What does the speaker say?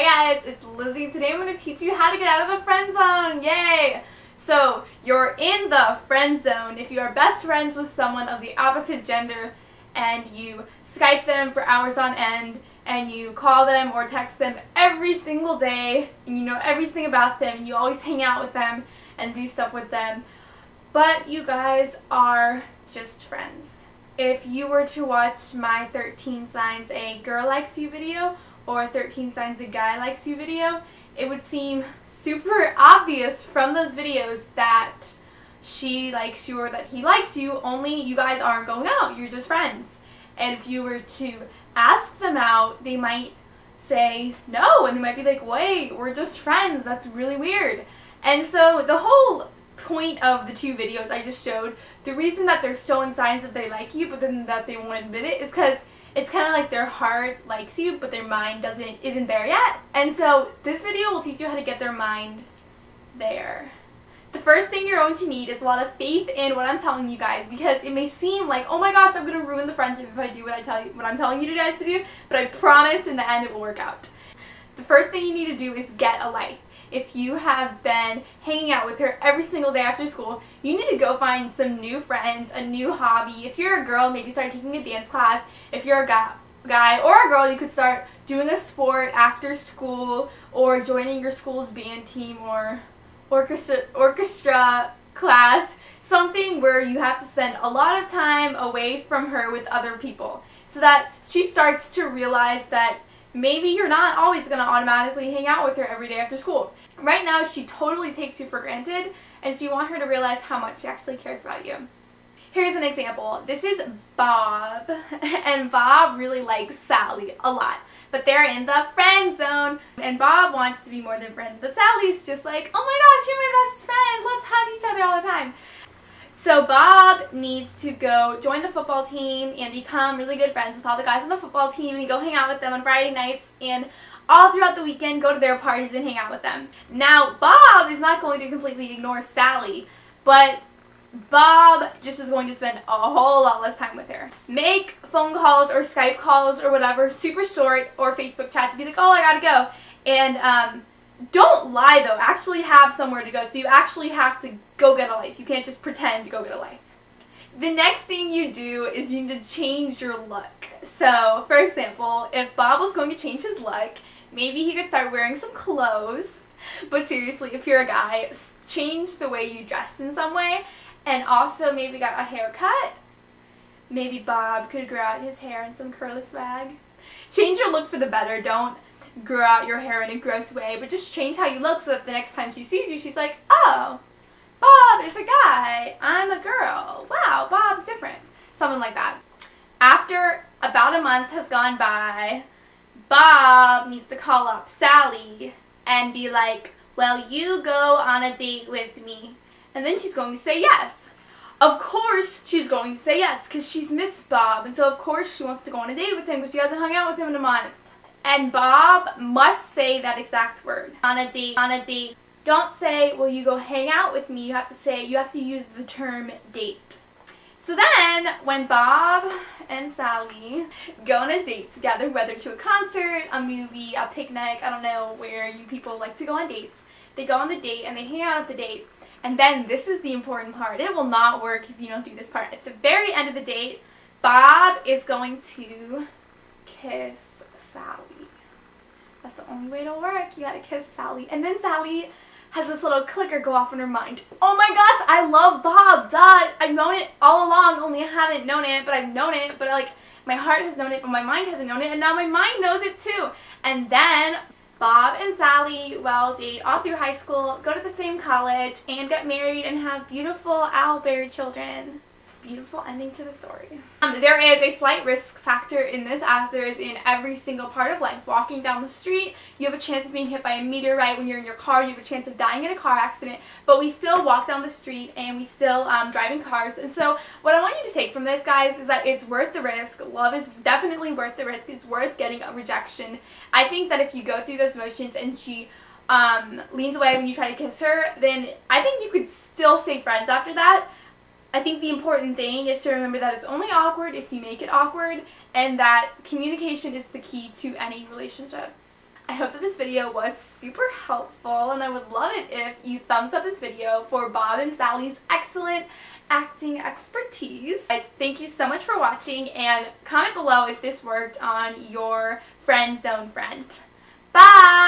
Hey guys, it's Lizzie. Today I'm going to teach you how to get out of the friend zone. Yay! So, you're in the friend zone if you are best friends with someone of the opposite gender and you Skype them for hours on end and you call them or text them every single day and you know everything about them and you always hang out with them and do stuff with them, but you guys are just friends. If you were to watch my 13 Signs a Girl Likes You video or 13 Signs a Guy Likes You video, it would seem super obvious from those videos that she likes you or that he likes you, only you guys aren't going out, you're just friends. And if you were to ask them out, they might say no, and they might be like, wait, we're just friends, that's really weird. And so the whole point of the two videos I just showed, the reason that they're showing signs that they like you but then that they won't admit it is because it's kind of like their heart likes you but their mind isn't there yet. And so this video will teach you how to get their mind there. The first thing you're going to need is a lot of faith in what I'm telling you guys, because it may seem like, oh my gosh, I'm going to ruin the friendship if I do what I'm telling you guys to do, but I promise in the end it will work out. The first thing you need to do is get a life. If you have been hanging out with her every single day after school, you need to go find some new friends, a new hobby. If you're a girl, maybe start taking a dance class. If you're a guy or a girl, you could start doing a sport after school or joining your school's band team or orchestra class. Something where you have to spend a lot of time away from her with other people so that she starts to realize that maybe you're not always going to automatically hang out with her every day after school. Right now, she totally takes you for granted, and so you want her to realize how much she actually cares about you. Here's an example. This is Bob, and Bob really likes Sally a lot, but they're in the friend zone, and Bob wants to be more than friends, but Sally's just like, oh my gosh, you're my best friend, let's hug each other all the time. So Bob needs to go join the football team and become really good friends with all the guys on the football team and go hang out with them on Friday nights and all throughout the weekend go to their parties and hang out with them. Now, Bob is not going to completely ignore Sally, but Bob just is going to spend a whole lot less time with her. Make phone calls or Skype calls or whatever super short, or Facebook chats, be like, oh, I gotta go. And don't lie though, actually have somewhere to go. So you actually have to go get a life. You can't just pretend to go get a life. The next thing you do is you need to change your look. So, for example, if Bob was going to change his look, maybe he could start wearing some clothes. But seriously, if you're a guy, change the way you dress in some way. And also maybe get a haircut. Maybe Bob could grow out his hair in some curly swag. Change your look for the better. Don't grow out your hair in a gross way, but just change how you look so that the next time she sees you, she's like, oh, Bob is a guy, I'm a girl, wow, Bob's different. Something like that. After about a month has gone by, Bob needs to call up Sally and be like, well, you go on a date with me. And then she's going to say yes. Of course she's going to say yes because she's missed Bob, and so of course she wants to go on a date with him because she hasn't hung out with him in a month. And Bob must say that exact word. On a date. Don't say, will you go hang out with me? You have to use the term date. So then, when Bob and Sally go on a date together, whether to a concert, a movie, a picnic, I don't know where you people like to go on dates, they go on the date and they hang out at the date. And then, this is the important part. It will not work if you don't do this part. At the very end of the date, Bob is going to kiss Sally. That's the only way it'll work. You gotta kiss Sally. And then Sally has this little clicker go off in her mind. Oh my gosh, I love Bob, duh. I've known it all along, only I haven't known it, but I've known it, but like my heart has known it, but my mind hasn't known it, and now my mind knows it too. And then Bob and Sally will date all through high school, go to the same college, and get married and have beautiful owl-beared children. Beautiful ending to the story. There is a slight risk factor in this, as there is in every single part of life. Walking down the street, you have a chance of being hit by a meteorite. When you're in your car, you have a chance of dying in a car accident, but we still walk down the street and we still drive in cars. And so what I want you to take from this, guys, is that it's worth the risk. Love is definitely worth the risk. It's worth getting a rejection. I think that if you go through those motions and she leans away when you try to kiss her, then I think you could still stay friends after that. I think the important thing is to remember that it's only awkward if you make it awkward, and that communication is the key to any relationship. I hope that this video was super helpful, and I would love it if you thumbs up this video for Bob and Sally's excellent acting expertise. Guys, thank you so much for watching, and comment below if this worked on your friend zone friend. Bye!